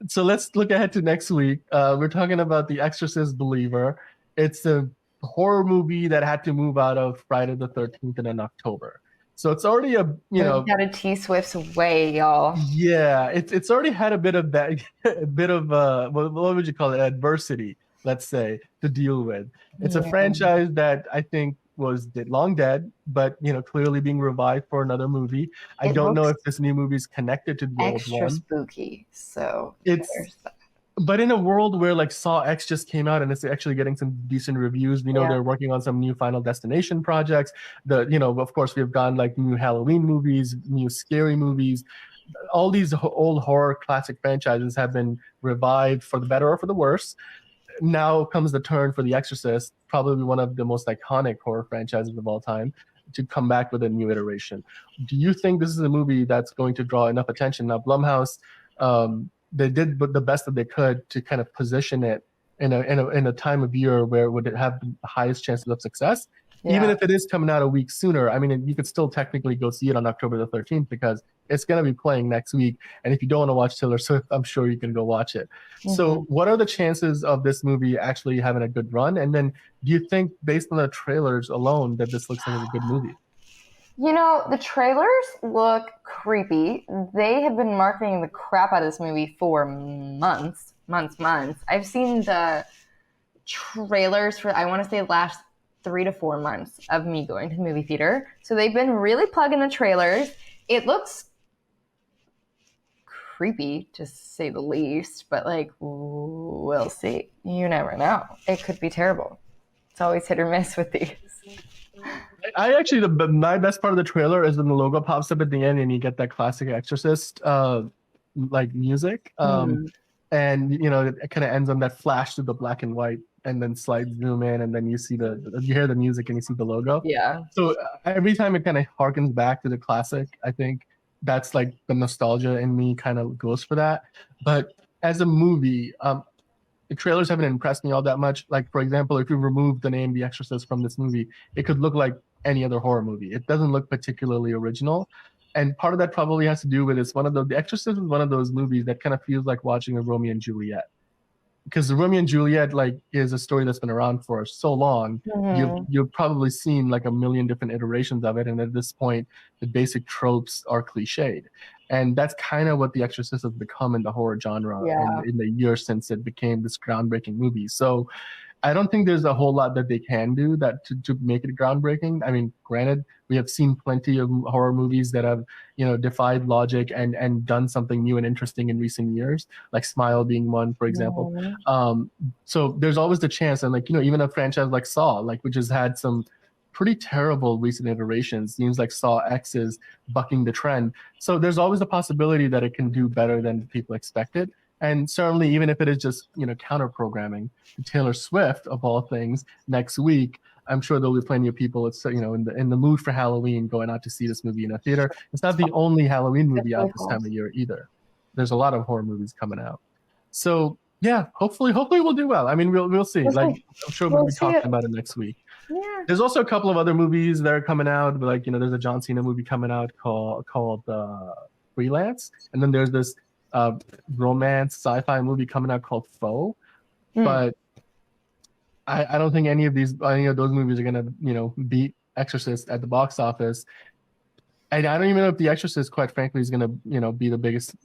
So let's look ahead to next week. We're talking about The Exorcist Believer. It's a horror movie that had to move out of Friday the 13th in October. So it's already Moved out of T Swift's way, y'all. yeah, it's already had a bit of that, a bit of what would you call it, adversity, let's say, to deal with. It's a Yeah. franchise that I think was long dead, but clearly being revived for another movie. I It don't know looks if this new movie is connected to the old extra one. spooky. So It's there's that. But in a world where like Saw X just came out and it's actually getting some decent reviews, we know Yeah. they're working on some new Final Destination projects. Of course, we've gotten like new Halloween movies, new scary movies. All these old horror classic franchises have been revived for the better or for the worse. Now comes the turn for The Exorcist, probably one of the most iconic horror franchises of all time, to come back with a new iteration. Do you think this is a movie that's going to draw enough attention? Now, Blumhouse, they did the best that they could to kind of position it in a time of year where it would have the highest chances of success. Even Yeah. if it is coming out a week sooner, I mean, you could still technically go see it on October the 13th because it's going to be playing next week. And if you don't want to watch Taylor Swift, I'm sure you can go watch it. Hmm. So, what are the chances of this movie actually having a good run? And then, do you think, based on the trailers alone, that this looks like a good movie? The trailers look creepy. They have been marketing the crap out of this movie for months, months, months. I've seen the trailers for, I want to say, last 3 to 4 months of me going to the movie theater. So they've been really plugging the trailers. It looks creepy, to say the least, but like, we'll see. You never know. It could be terrible. It's always hit or miss with these. I actually, my best part of the trailer is when the logo pops up at the end and you get that classic Exorcist like music. Mm, And it kind of ends on that flash to the black and white and then slide zoom in and then you hear the music and you see the logo. yeah. So every time it kind of harkens back to the classic, I think that's like the nostalgia in me kind of goes for that. But as a movie, the trailers haven't impressed me all that much. Like, for example, if you remove the name The Exorcist from this movie, it could look like any other horror movie. It doesn't look particularly original. And part of that probably has to do with it's one of The Exorcist is one of those movies that kind of feels like watching a Romeo and Juliet, because the Romeo and Juliet like is a story that's been around for so long. Hmm. You've probably seen like a million different iterations of it, and at this point, the basic tropes are cliched, and that's kind of what The Exorcist has become in the horror genre, and Yeah. in the years since it became this groundbreaking movie. So I don't think there's a whole lot that they can do that to make it groundbreaking. I mean, granted, we have seen plenty of horror movies that have, defied logic and done something new and interesting in recent years, like Smile being one, for example. Hmm. Um, so there's always the chance, and like, even a franchise like Saw, like which has had some pretty terrible recent iterations, seems like Saw X is bucking the trend. So there's always a possibility that it can do better than people expected. And certainly, even if it is just counter programming, Taylor Swift of all things next week, I'm sure there'll be plenty of people it's in the mood for Halloween going out to see this movie in a theater. It's not the only Halloween movie out this time of year either. There's a lot of horror movies coming out. So yeah, hopefully we'll do well. I mean, we'll see. We'll Like see. I'm sure we'll We'll be see talking it. about it next week. Yeah. There's also a couple of other movies that are coming out. Like there's a John Cena movie coming out called Freelance, and then there's this uh, romance sci-fi movie coming out called Foe. Mm. But I don't think any of those movies are gonna beat Exorcist at the box office. And I don't even know if The Exorcist, quite frankly, is gonna be the biggest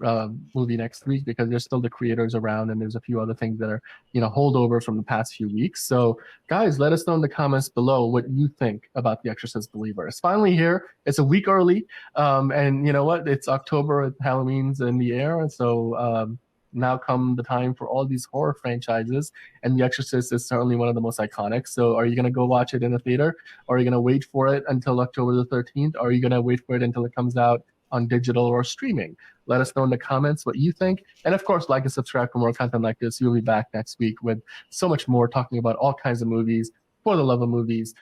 movie next week, because there's still the creators around and there's a few other things that are holdover from the past few weeks. So guys, let us know in the comments below what you think about The Exorcist Believer. It's finally here. It's a week early, and you know what? It's October. Halloween's in the air, and so now come the time for all these horror franchises, and The Exorcist is certainly one of the most iconic. So are you gonna go watch it in a theater? Or are you going to wait for it until October the 13th? Or are you going to wait for it until it comes out on digital or streaming? Let us know in the comments what you think. And of course, like and subscribe for more content like this. We'll be back next week with so much more, talking about all kinds of movies for the love of movies.